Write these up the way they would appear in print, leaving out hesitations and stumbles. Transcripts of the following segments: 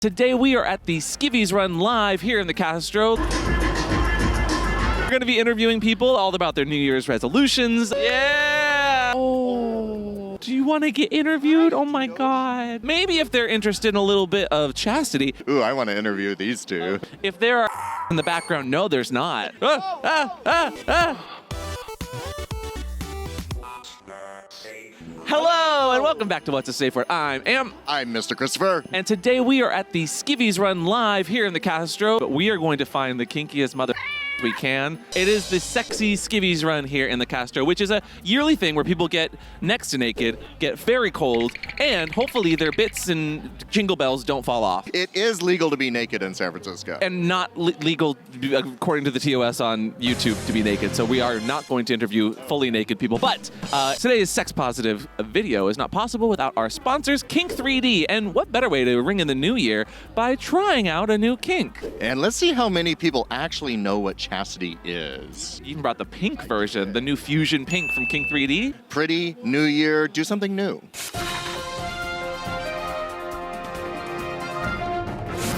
Today we are at the Skivies Run live here in the Castro. We're going to be interviewing people all about their New Year's resolutions. Yeah! Oh, do you want to get interviewed? Oh my God. Maybe if they're interested in a little bit of chastity. Ooh, I want to interview these two. If there are in the background, no, there's not. Hello and welcome back to What's a Safeword. I'm Mr. Christopher. and today we are at the Skivies Run live here in the Castro. But we are going to find the kinkiest mother we can. It is the sexy Skivies Run here in the Castro, which is a yearly thing where people get next to naked, get very cold, and hopefully their bits and jingle bells don't fall off. It is legal to be naked in San Francisco. And not legal, according to the TOS on YouTube, to be naked. So we are not going to interview fully naked people. But today's sex positive video is not possible without our sponsors, Kink 3D. And what better way to ring in the new year by trying out a new kink? And let's see how many people actually know what chastity is. You even brought the pink version, the new fusion pink from Kink 3D. Pretty, new year, do something new.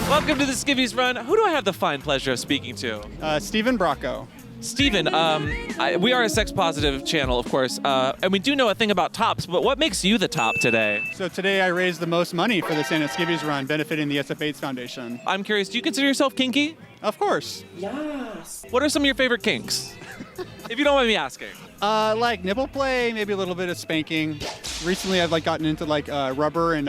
Welcome to the Skivies Run. Who do I have the fine pleasure of speaking to? Stephen Bracco. Steven, we are a sex positive channel, of course, and we do know a thing about tops, but what makes you the top today? So today I raised the most money for the Santa Skivies Run, benefiting the SF AIDS Foundation. I'm curious, do you consider yourself kinky? Of course. Yes. What are some of your favorite kinks? If you don't mind me asking. Like nipple play, maybe a little bit of spanking. Recently I've gotten into rubber and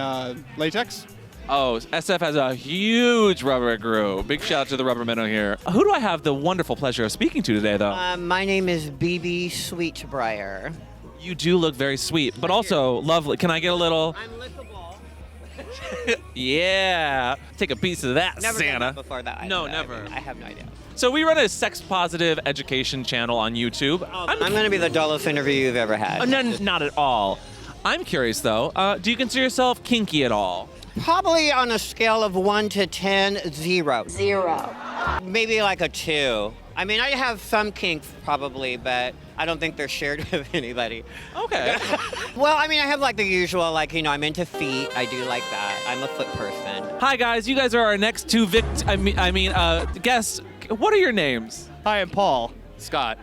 latex. Oh, SF has a huge rubber group. Big shout out to the rubber minnow here. Who do I have the wonderful pleasure of speaking to today, though? My name is BB Sweetbriar. You do look very sweet, but also lovely. Can I get a little? I'm lickable. Yeah. Take a piece of that, Never done Santa. that before that. No, never. I have no idea. So we run a sex positive education channel on YouTube. I'm going to be the dullest interview you've ever had. No, not at all. I'm curious, though. Do you consider yourself kinky at all? Probably on a scale of 1 to 10, 0. 0. Maybe like a 2. I mean, I have some kinks probably, but I don't think they're shared with anybody. Okay. Well, I mean, I have like the usual, I'm into feet. I do like that. I'm a foot person. Hi, guys. You guys are our next two guests. What are your names? Hi, I'm Paul. Scott.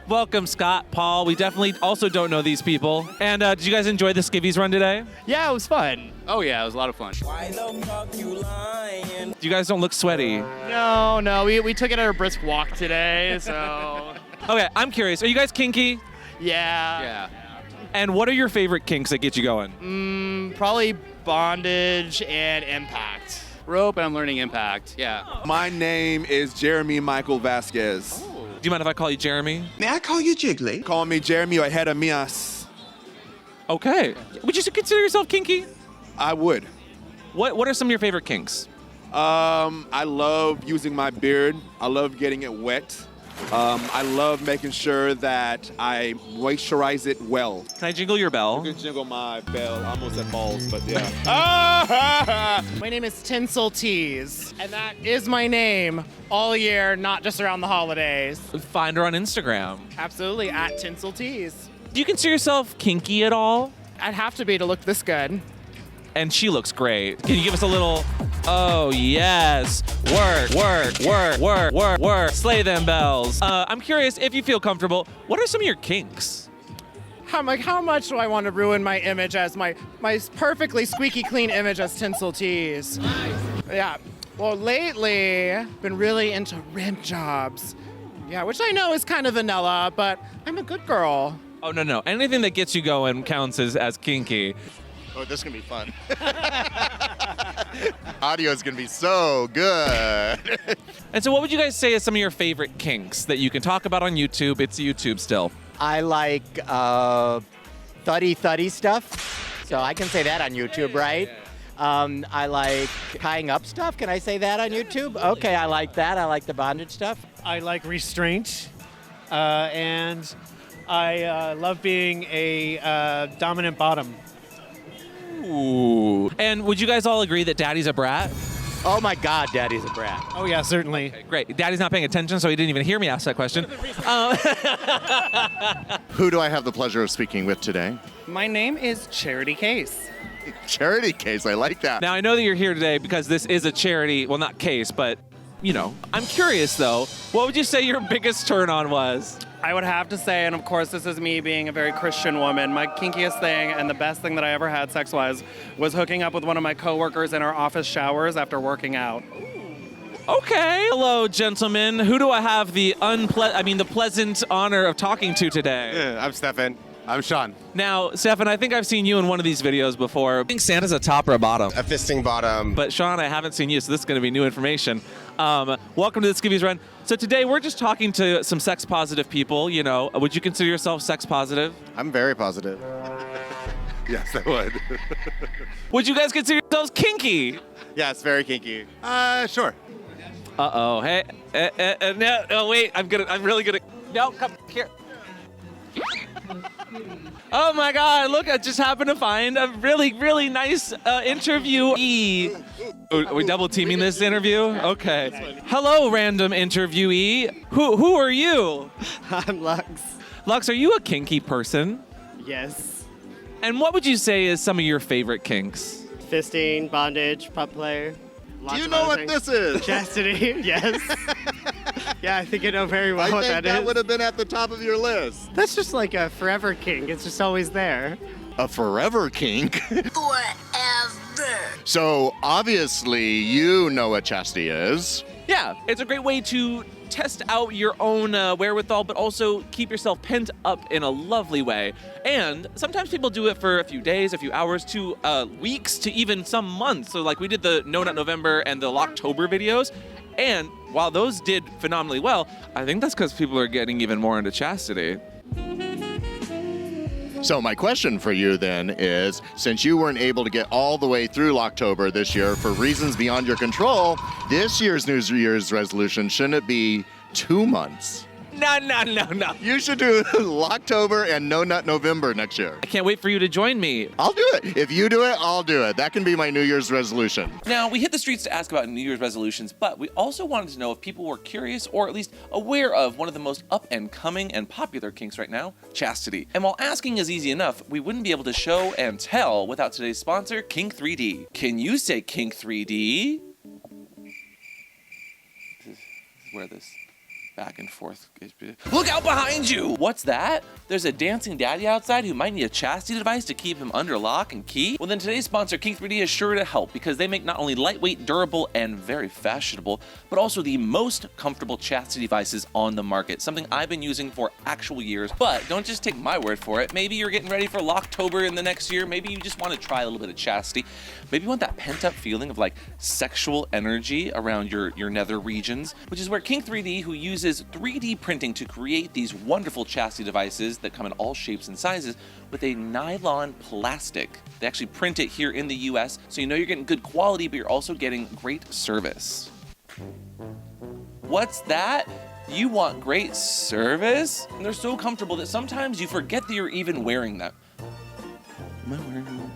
Welcome, Scott, Paul. We definitely also don't know these people. And did you guys enjoy the Skivies Run today? Yeah, it was fun. Oh yeah, it was a lot of fun. Why the fuck you lying? You guys don't look sweaty. No, we took it at a brisk walk today, so. Okay, I'm curious. Are you guys kinky? Yeah. And what are your favorite kinks that get you going? Probably bondage and impact. Rope, and I'm learning impact. Yeah. My name is Jeremy Michael Vasquez. Do you mind if I call you Jeremy? May I call you Jiggly? Call me Jeremy or Jeremias. Okay. Would you consider yourself kinky? I would. What are some of your favorite kinks? I love using my beard. I love getting it wet. I love making sure that I moisturize it well. Can I jingle your bell? You can jingle my bell. I almost said balls, but yeah. My name is Tinsel Tees, and that is my name all year, not just around the holidays. Find her on Instagram. Absolutely, at Tinsel Tees. Do you consider yourself kinky at all? I'd have to be to look this good. And she looks great. Can you give us a little, oh yes, work, slay them bells. I'm curious if you feel comfortable, what are some of your kinks? How much do I want to ruin my image as my perfectly squeaky clean image as Tinsel Tees? Nice. Yeah. Well, lately, I've been really into rim jobs. Yeah, which I know is kind of vanilla, but I'm a good girl. Oh, no. Anything that gets you going counts as kinky. Oh, this is going to be fun. Audio is going to be so good. And so what would you guys say is some of your favorite kinks that you can talk about on YouTube? It's YouTube still. I like thuddy stuff, so I can say that on YouTube, right? I like tying up stuff. Can I say that on YouTube? Okay, I like that. I like the bondage stuff. I like restraint, and I love being a dominant bottom. Ooh. And would you guys all agree that Daddy's a brat? Oh my God, Daddy's a brat. Oh yeah, certainly. Okay, great. Daddy's not paying attention, so he didn't even hear me ask that question. Who do I have the pleasure of speaking with today? My name is Charity Case. Charity case, I like that. Now, I know that you're here today because this is a charity, well, not case, but, you know. I'm curious, though, what would you say your biggest turn-on was? I would have to say, and of course this is me being a very Christian woman, my kinkiest thing and the best thing that I ever had sex-wise was hooking up with one of my coworkers in our office showers after working out. Okay. Hello, gentlemen. Who do I have the pleasant honor of talking to today? I'm Stefan. I'm Sean. Now, Stefan, I think I've seen you in one of these videos before. I think Santa's a top or a bottom. A fisting bottom. But Sean, I haven't seen you, so this is going to be new information. Welcome to the Skivies Run. So today we're just talking to some sex-positive people. You know, would you consider yourself sex-positive? I'm very positive. Yes, I would. Would you guys consider yourselves kinky? Yes, very kinky. Sure. Uh-oh. Hey, no, wait. I'm really gonna. No, come here. Oh my God! Look, I just happened to find a really, really nice interviewee. Are we double teaming this interview? Okay. Hello, random interviewee. Who are you? I'm Lux. Lux, are you a kinky person? Yes. And what would you say is some of your favorite kinks? Fisting, bondage, pup play. Do you know what this is? Chastity, yes. Yeah, I think I know very well what that is. I think that would have been at the top of your list. That's just like a forever kink. It's just always there. A forever kink? Forever. So, obviously, you know what chastity is. Yeah, it's a great way to test out your own wherewithal, but also keep yourself pent up in a lovely way. And sometimes people do it for a few days, a few hours, to weeks, to even some months. So like we did the No Nut November and the Locktober videos. And while those did phenomenally well, I think that's because people are getting even more into chastity. So my question for you then is, since you weren't able to get all the way through Locktober this year for reasons beyond your control, this year's New Year's resolution, shouldn't it be 2 months? No. You should do Locktober and No Nut November next year. I can't wait for you to join me. I'll do it. If you do it, I'll do it. That can be my New Year's resolution. Now, we hit the streets to ask about New Year's resolutions, but we also wanted to know if people were curious or at least aware of one of the most up and coming and popular kinks right now, chastity. And while asking is easy enough, we wouldn't be able to show and tell without today's sponsor, Kink 3D. Can you say Kink 3D? This is where this back and forth. Look out behind you! What's that? There's a dancing daddy outside who might need a chastity device to keep him under lock and key? Well, then today's sponsor, Kink 3D, is sure to help because they make not only lightweight, durable, and very fashionable, but also the most comfortable chastity devices on the market. Something I've been using for actual years, but don't just take my word for it. Maybe you're getting ready for Locktober in the next year. Maybe you just want to try a little bit of chastity. Maybe you want that pent-up feeling of like sexual energy around your nether regions, which is where Kink 3D, who uses 3D printing to create these wonderful chastity devices that come in all shapes and sizes with a nylon plastic. They actually print it here in the US, so you know you're getting good quality, but you're also getting great service. What's that? You want great service? And they're so comfortable that sometimes you forget that you're even wearing them. Am I wearing them?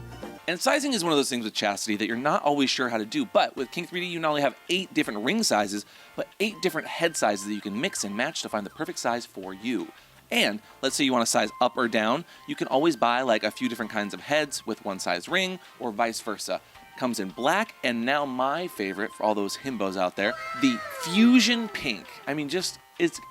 And sizing is one of those things with chastity that you're not always sure how to do, but with Kink 3D, you not only have 8 different ring sizes, but 8 different head sizes that you can mix and match to find the perfect size for you. And let's say you want to size up or down, you can always buy like a few different kinds of heads with one size ring or vice versa. Comes in black, and now my favorite for all those himbos out there, the fusion pink. I mean, just, it's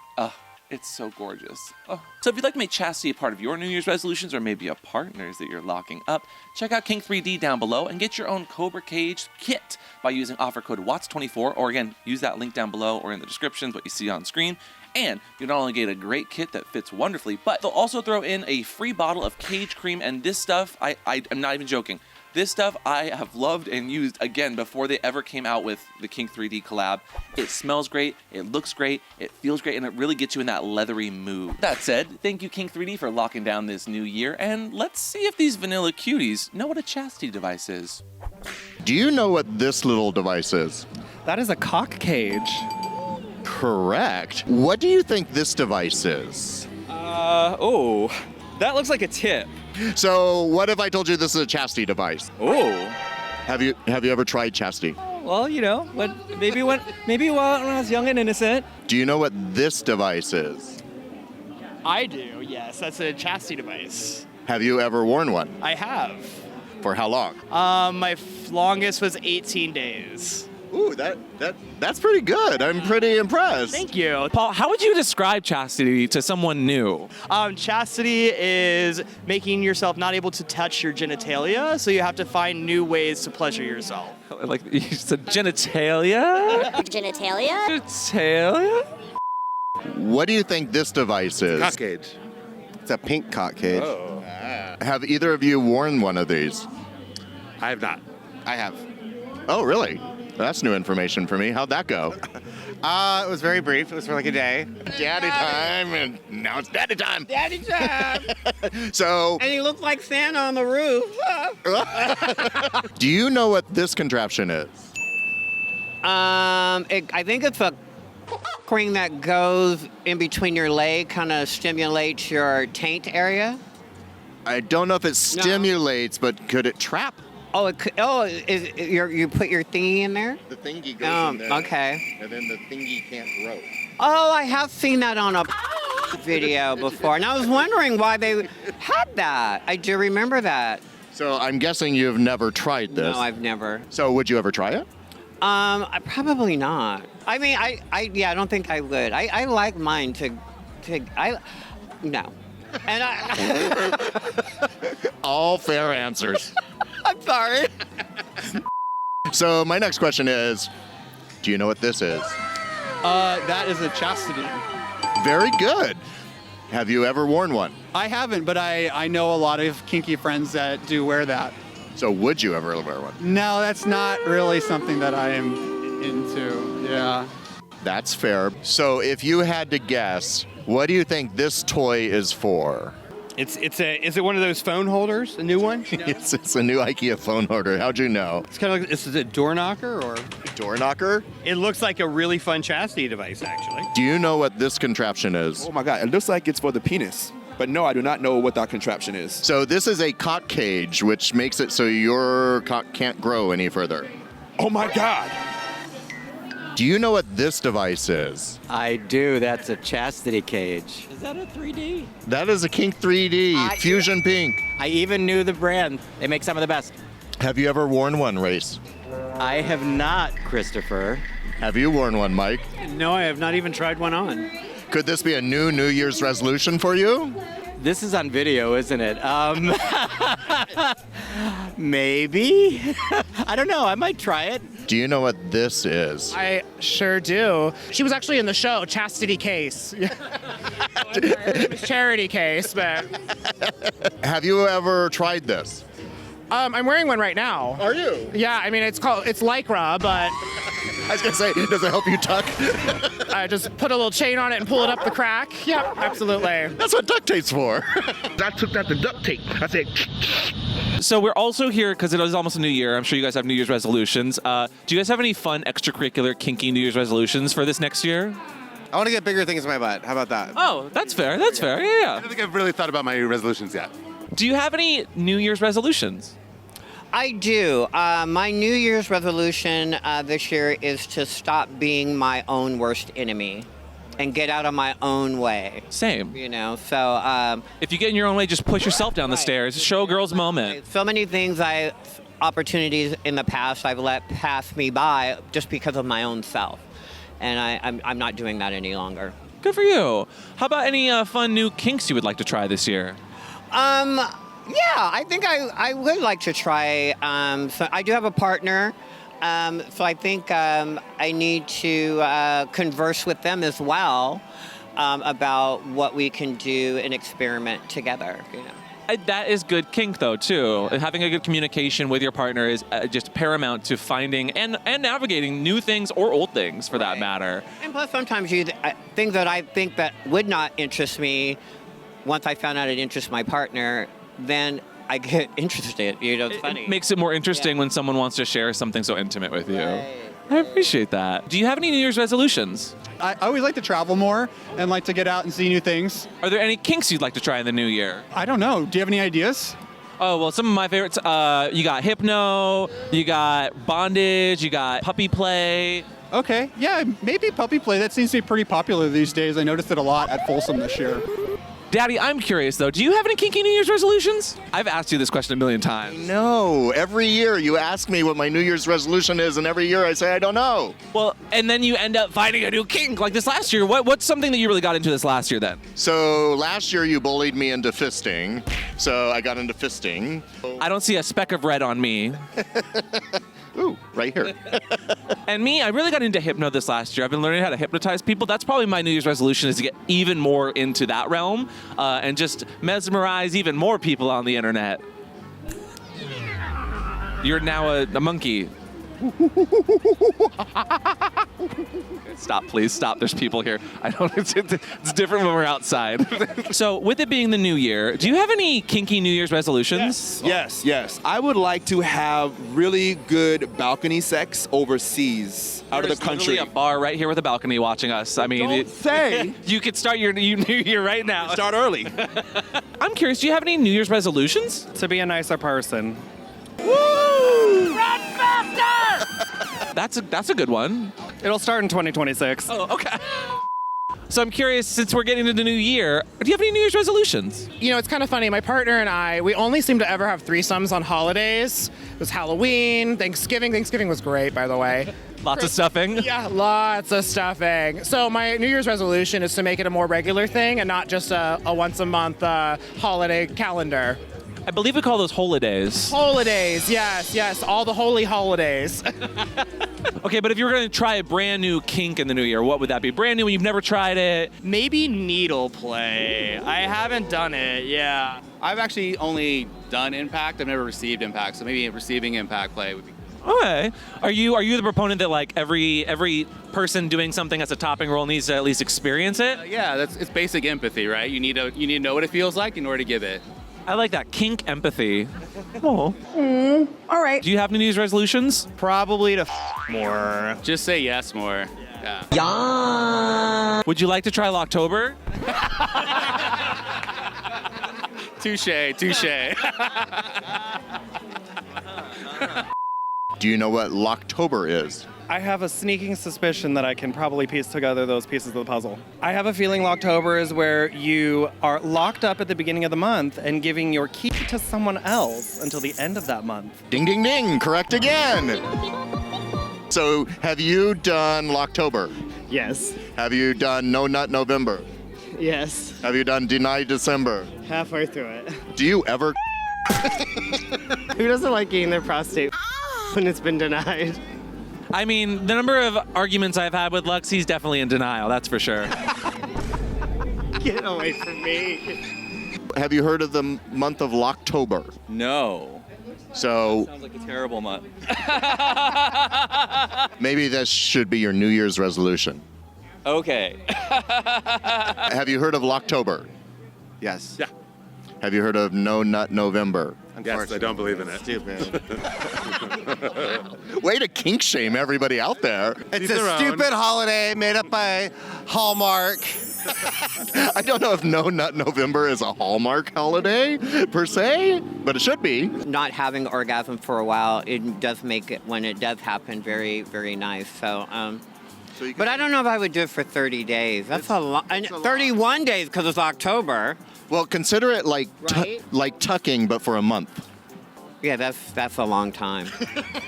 so gorgeous. Oh. So if you'd like to make chastity a part of your New Year's resolutions or maybe a partner's that you're locking up, check out Kink 3D down below and get your own Cobra Cage kit by using offer code WATTS24, or again, use that link down below or in the descriptions, what you see on screen. And you not only get a great kit that fits wonderfully, but they'll also throw in a free bottle of cage cream, and this stuff, I'm not even joking. This stuff I have loved and used, again, before they ever came out with the Kink 3D collab. It smells great, it looks great, it feels great, and it really gets you in that leathery mood. That said, thank you Kink 3D for locking down this new year, and let's see if these vanilla cuties know what a chastity device is. Do you know what this little device is? That is a cock cage. Correct. What do you think this device is? That looks like a tip. So what if I told you this is a chastity device? Oh. Have you ever tried chastity? Well, you know, maybe when I was young and innocent. Do you know what this device is? I do, yes. That's a chastity device. Have you ever worn one? I have. For how long? My longest was 18 days. Ooh, that's pretty good. I'm pretty impressed. Thank you. Paul, how would you describe chastity to someone new? Chastity is making yourself not able to touch your genitalia, so you have to find new ways to pleasure yourself. Like you said, genitalia? Genitalia? Genitalia? What do you think this device is? Cock cage. It's a pink cock cage. Oh. Have either of you worn one of these? I have not. I have. Oh, really? That's new information for me. How'd that go? It was very brief. It was for like a day. Daddy time, and now it's daddy time. Daddy time. So, And he looked like Santa on the roof. do you know what this contraption is? I think it's a ring that goes in between your leg, kind of stimulates your taint area. I don't know if it stimulates, but could it trap? Oh, you put your thingy in there? The thingy goes in there. Okay. And then the thingy can't grow. Oh, I have seen that on a video before, and I was wondering why they had that. I do remember that. So I'm guessing you've never tried this. No, I've never. So would you ever try it? Probably not. I mean, I don't think I would. I like mine no. And All fair answers. I'm sorry. So my next question is, do you know what this is? That is a chastity. Very good. Have you ever worn one? I haven't, but I know a lot of kinky friends that do wear that. So would you ever wear one? No, that's not really something that I am into. Yeah. That's fair. So if you had to guess, what do you think this toy is for? Is it one of those phone holders, a new one? It's a new IKEA phone holder. How'd you know? It's kind of like, is it a door knocker or? Door knocker? It looks like a really fun chastity device, actually. Do you know what this contraption is? Oh my God, it looks like it's for the penis. But no, I do not know what that contraption is. So this is a cock cage, which makes it so your cock can't grow any further. Oh my God. Do you know what this device is? I do. That's a chastity cage. Is that a 3D? That is a Kink 3D, Fusion Pink. I even knew the brand. They make some of the best. Have you ever worn one, Race? I have not, Christopher. Have you worn one, Mike? No, I have not even tried one on. Could this be a New Year's resolution for you? This is on video, isn't it? Maybe. I don't know. I might try it. Do you know what this is? I sure do. She was actually in the show, Chastity Case. It was Charity Case, but... Have you ever tried this? I'm wearing one right now. Are you? Yeah, I mean, it's Lycra, but... I was going to say, does it help you tuck? I just put a little chain on it and pull it up the crack. Yeah, absolutely. That's what duct tape's for. I took out the duct tape. I said... So we're also here because it is almost a new year. I'm sure you guys have New Year's resolutions. Do you guys have any fun extracurricular kinky New Year's resolutions for this next year? I want to get bigger things in my butt. How about that? Oh, that's fair. That's fair. Yeah. I don't think I've really thought about my resolutions yet. Do you have any New Year's resolutions? I do. My New Year's resolution this year is to stop being my own worst enemy and get out of my own way. Same. You know, so... if you get in your own way, just push yourself down the stairs. Show girls moment. So many things opportunities in the past I've let pass me by just because of my own self. And I'm not doing that any longer. Good for you. How about any fun new kinks you would like to try this year? Yeah, I think I would like to try. So I do have a partner, so I think I need to converse with them as well about what we can do and experiment together. You know. That is good kink, though, too. Having a good communication with your partner is just paramount to finding and navigating new things or old things, for that matter. And plus, sometimes things that I think that would not interest me, once I found out it interests my partner, then I get interested. You know, it's funny. It makes it more interesting when someone wants to share something so intimate with you. Right. I appreciate that. Do you have any New Year's resolutions? I always like to travel more and like to get out and see new things. Are there any kinks you'd like to try in the new year? I don't know. Do you have any ideas? Oh, well, some of my favorites, you got hypno, you got bondage, you got puppy play. Okay, yeah, maybe puppy play. That seems to be pretty popular these days. I noticed it a lot at Folsom this year. Daddy, I'm curious though. Do you have any kinky New Year's resolutions? I've asked you this question a million times. No, every year you ask me what my New Year's resolution is, and every year I say I don't know. Well, and then you end up finding a new kink like this last year. What's something that you really got into this last year then? So last year you bullied me into fisting, so I got into fisting. I don't see a speck of red on me. Ooh, right here. And me, I really got into hypno this last year. I've been learning how to hypnotize people. That's probably my New Year's resolution, is to get even more into that realm and just mesmerize even more people on the internet. You're now a monkey. Stop, please, stop. There's people here. I don't. It's different when we're outside. So, with it being the new year, do you have any kinky New Year's resolutions? Yes. I would like to have really good balcony sex overseas, out of the country. There's a bar right here with a balcony watching us. I mean, Don't say. You could start your new year right now. Start early. I'm curious. Do you have any New Year's resolutions? To be a nicer person. Woo! Run faster! That's a good one. It'll start in 2026. Oh, okay. So I'm curious, since we're getting into the new year, do you have any New Year's resolutions? You know, it's kind of funny. My partner and I, we only seem to ever have threesomes on holidays. It was Halloween, Thanksgiving. Thanksgiving was great, by the way. Lots of stuffing? Yeah, lots of stuffing. So my New Year's resolution is to make it a more regular thing and not just a once-a-month holiday calendar. I believe we call those holidays. Holidays, yes, all the holy holidays. Okay, but if you were going to try a brand new kink in the new year, what would that be? Brand new when you've never tried it? Maybe needle play. I haven't done it, yeah. I've actually only done impact. I've never received impact, so maybe receiving impact play would be. Okay. Are you the proponent that like every person doing something as a topping role needs to at least experience it? Yeah, it's basic empathy, right? You need to know what it feels like in order to give it. I like that. Kink empathy. Oh. All right. Do you have any New Year's resolutions? Probably to more. Just say yes more. Yeah. Would you like to try Locktober? Touche. Do you know what Locktober is? I have a sneaking suspicion that I can probably piece together those pieces of the puzzle. I have a feeling Locktober is where you are locked up at the beginning of the month and giving your key to someone else until the end of that month. Ding, ding, ding. Correct again. So, have you done Locktober? Yes. Have you done No Nut November? Yes. Have you done Deny December? Halfway through it. Do you ever? Who doesn't like getting their prostate when it's been denied? I mean, the number of arguments I've had with Lux, he's definitely in denial, that's for sure. Get away from me. Have you heard of the month of Locktober? No. So Sounds like a terrible month. maybe this should be your New Year's resolution. Okay. Have you heard of Locktober? Yes. Yeah. Have you heard of No Nut November? Yes, I don't believe in it. Stupid. Way to kink shame everybody out there. It's a stupid holiday made up by Hallmark. I don't know if No Nut November is a Hallmark holiday per se, but it should be. Not having orgasm for a while, it does make it, when it does happen, very, very nice. So, but I don't know if I would do it for 30 days. That's a lot. 31 days because it's October. Well, consider it like Right? like tucking, but for a month. Yeah, that's a long time.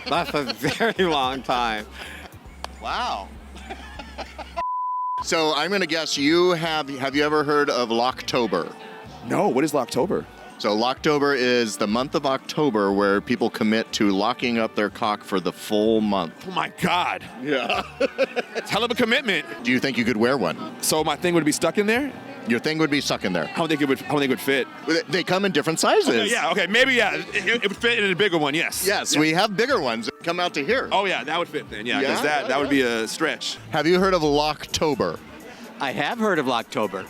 That's a very long time. Wow. So I'm gonna guess you have you ever heard of Locktober? No, what is Locktober? So Locktober is the month of October where people commit to locking up their cock for the full month. Oh my God. Yeah. It's hell of a commitment. Do you think you could wear one? So my thing would be stuck in there? Your thing would be stuck in there. I don't think it would fit. They come in different sizes. Okay, maybe, yeah. It would fit in a bigger one, yes. Yes, we have bigger ones that come out to here. Oh, yeah, that would fit then, yeah, because that would be a stretch. Have you heard of Locktober? I have heard of Locktober.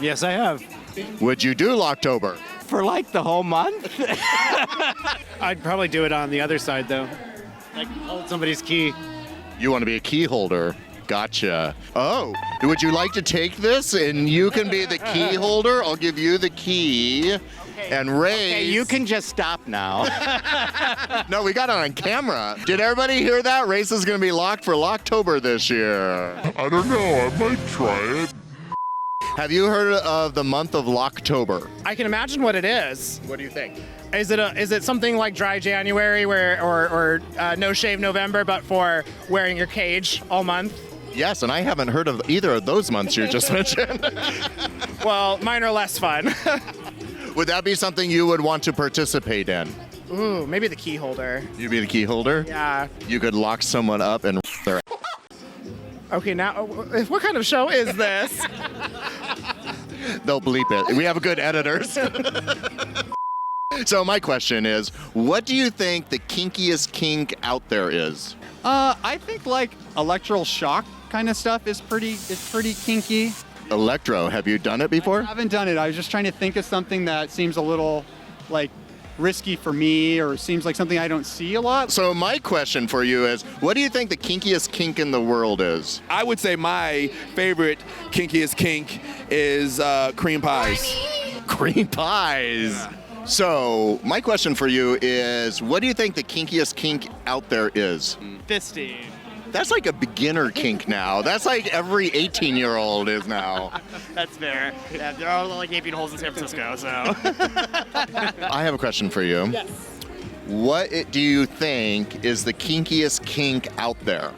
Yes, I have. Would you do Locktober? For like the whole month? I'd probably do it on the other side, though. Like, hold somebody's key. You want to be a key holder. Gotcha. Oh, would you like to take this and you can be the key holder? I'll give you the key. And Ray. Okay, you can just stop now. No, we got it on camera. Did everybody hear that? Race is going to be locked for Locktober this year. I don't know. I might try it. Have you heard of the month of Locktober? I can imagine what it is. What do you think? Is it something like dry January or no shave November, but for wearing your cage all month? Yes, and I haven't heard of either of those months you just mentioned. Well, mine are less fun. Would that be something you would want to participate in? Ooh, maybe the key holder. You'd be the key holder? Yeah. You could lock someone up and their. Okay, now, what kind of show is this? They'll bleep it. We have good editors. So my question is, what do you think the kinkiest kink out there is? I think like electoral shock kind of stuff is pretty kinky. Electro, have you done it before? I haven't done it. I was just trying to think of something that seems a little like risky for me or seems like something I don't see a lot. So my question for you is, what do you think the kinkiest kink in the world is? I would say my favorite kinkiest kink is cream pies. Cream pies. Yeah. So my question for you is, what do you think the kinkiest kink out there is? Fisting. That's like a beginner kink now. That's like every 18-year-old is now. That's fair. Yeah, there are like gaping holes in San Francisco, so. I have a question for you. Yes. What do you think is the kinkiest kink out there?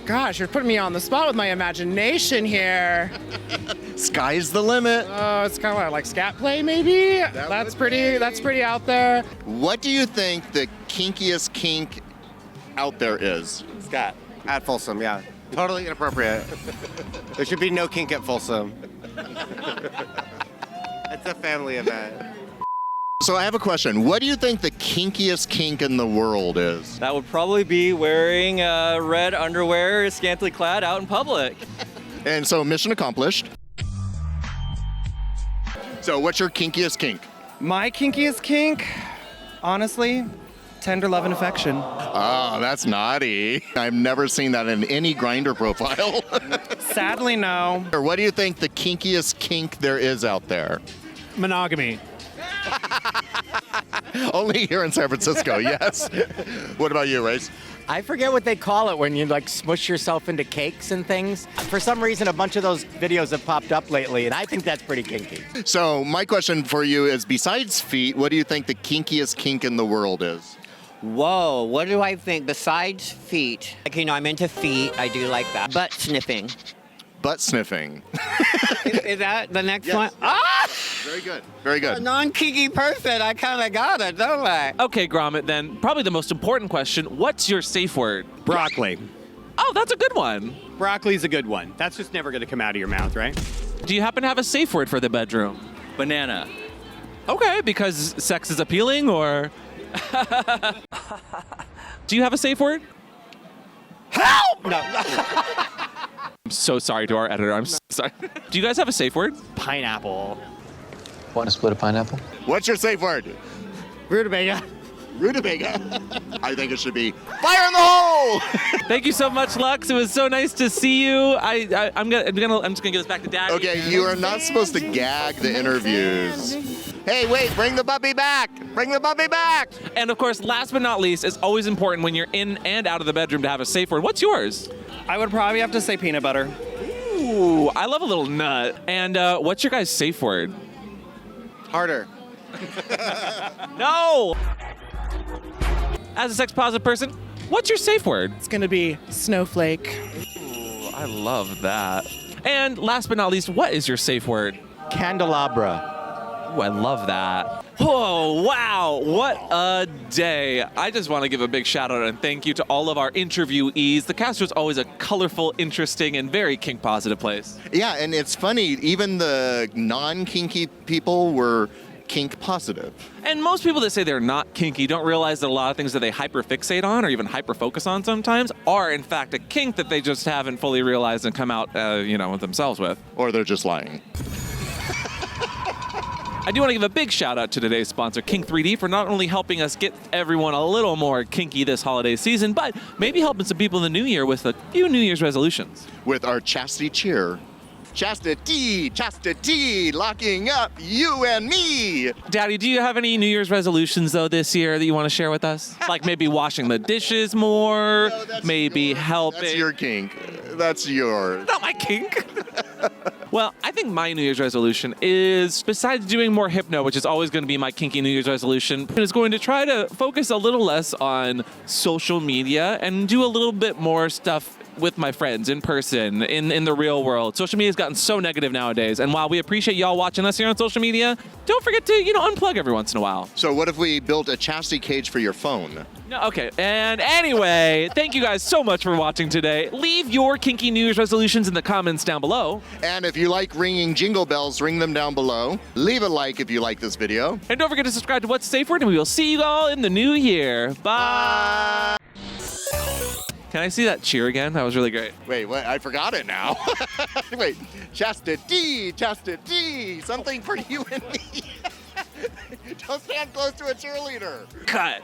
Gosh, you're putting me on the spot with my imagination here. Sky's the limit. Oh, it's kind of like scat play, maybe. That's pretty out there. What do you think the kinkiest kink out there is? Scott. At Folsom, yeah. Totally inappropriate. There should be no kink at Folsom. It's a family event. So I have a question. What do you think the kinkiest kink in the world is? That would probably be wearing red underwear, scantily clad out in public. And so mission accomplished. So what's your kinkiest kink? My kinkiest kink, honestly, tender love and affection. Oh, that's naughty. I've never seen that in any Grindr profile. Sadly, no. Or what do you think the kinkiest kink there is out there? Monogamy. Only here in San Francisco, yes. What about you, Race? I forget what they call it when you like smush yourself into cakes and things. For some reason, a bunch of those videos have popped up lately, and I think that's pretty kinky. So my question for you is, besides feet, what do you think the kinkiest kink in the world is? Whoa, what do I think besides feet? Like, you know, I'm into feet. I do like that. Butt sniffing. Butt sniffing. Is that the next Yes. one? Ah! Very good. Very A good. non-kinky person. I kind of got it, don't I? Okay, Gromit, then probably the most important question. What's your safe word? Broccoli. Oh, that's a good one. Broccoli's a good one. That's just never going to come out of your mouth, right? Do you happen to have a safe word for the bedroom? Banana. Okay, because sex is appealing, or... Do you have a safe word? Help! No. I'm so sorry to our editor. I'm so sorry. Do you guys have a safe word? Pineapple. Want to split a pineapple? What's your safe word? Rutabaga. Rutabaga. I think it should be fire in the hole. Thank you so much, Lux. It was so nice to see you. I'm just gonna give this back to Daddy. Okay, you are not supposed to gag the interviews. Hey, wait, bring the puppy back. Bring the puppy back. And of course, last but not least, it's always important when you're in and out of the bedroom to have a safe word. What's yours? I would probably have to say peanut butter. Ooh, I love a little nut. And what's your guys' safe word? Harder. No! As a sex positive person, what's your safe word? It's gonna be snowflake. Ooh, I love that. And last but not least, what is your safe word? Candelabra. Ooh, I love that. Oh, wow, what a day. I just want to give a big shout out and thank you to all of our interviewees. The Castro is always a colorful, interesting, and very kink positive place. Yeah, and it's funny, even the non-kinky people were kink positive. And most people that say they're not kinky don't realize that a lot of things that they hyperfixate on or even hyperfocus on sometimes are in fact a kink that they just haven't fully realized and come out, themselves with. Or they're just lying. I do want to give a big shout out to today's sponsor, Kink 3D, for not only helping us get everyone a little more kinky this holiday season, but maybe helping some people in the new year with a few New Year's resolutions. With our Chastity cheer. Chastity, chastity, locking up you and me. Daddy, do you have any New Year's resolutions, though, this year that you want to share with us? Like maybe washing the dishes more, maybe helping. That's your kink. That's yours. Not my kink. Well, I think my New Year's resolution is, besides doing more hypno, which is always going to be my kinky New Year's resolution, is going to try to focus a little less on social media and do a little bit more stuff with my friends in person, in the real world. Social media has gotten so negative nowadays, and while we appreciate y'all watching us here on social media, don't forget to, unplug every once in a while. So what if we built a chastity cage for your phone? No, okay, and anyway, thank you guys so much for watching today. Leave your kinky New Year's resolutions in the comments down below. And if you like ringing jingle bells, ring them down below. Leave a like if you like this video. And don't forget to subscribe to What's Safeword, and we will see you all in the new year. Bye! Can I see that cheer again? That was really great. Wait, what? I forgot it now. Wait, chastity, chastity, something for you and me. Don't stand close to a cheerleader. Cut.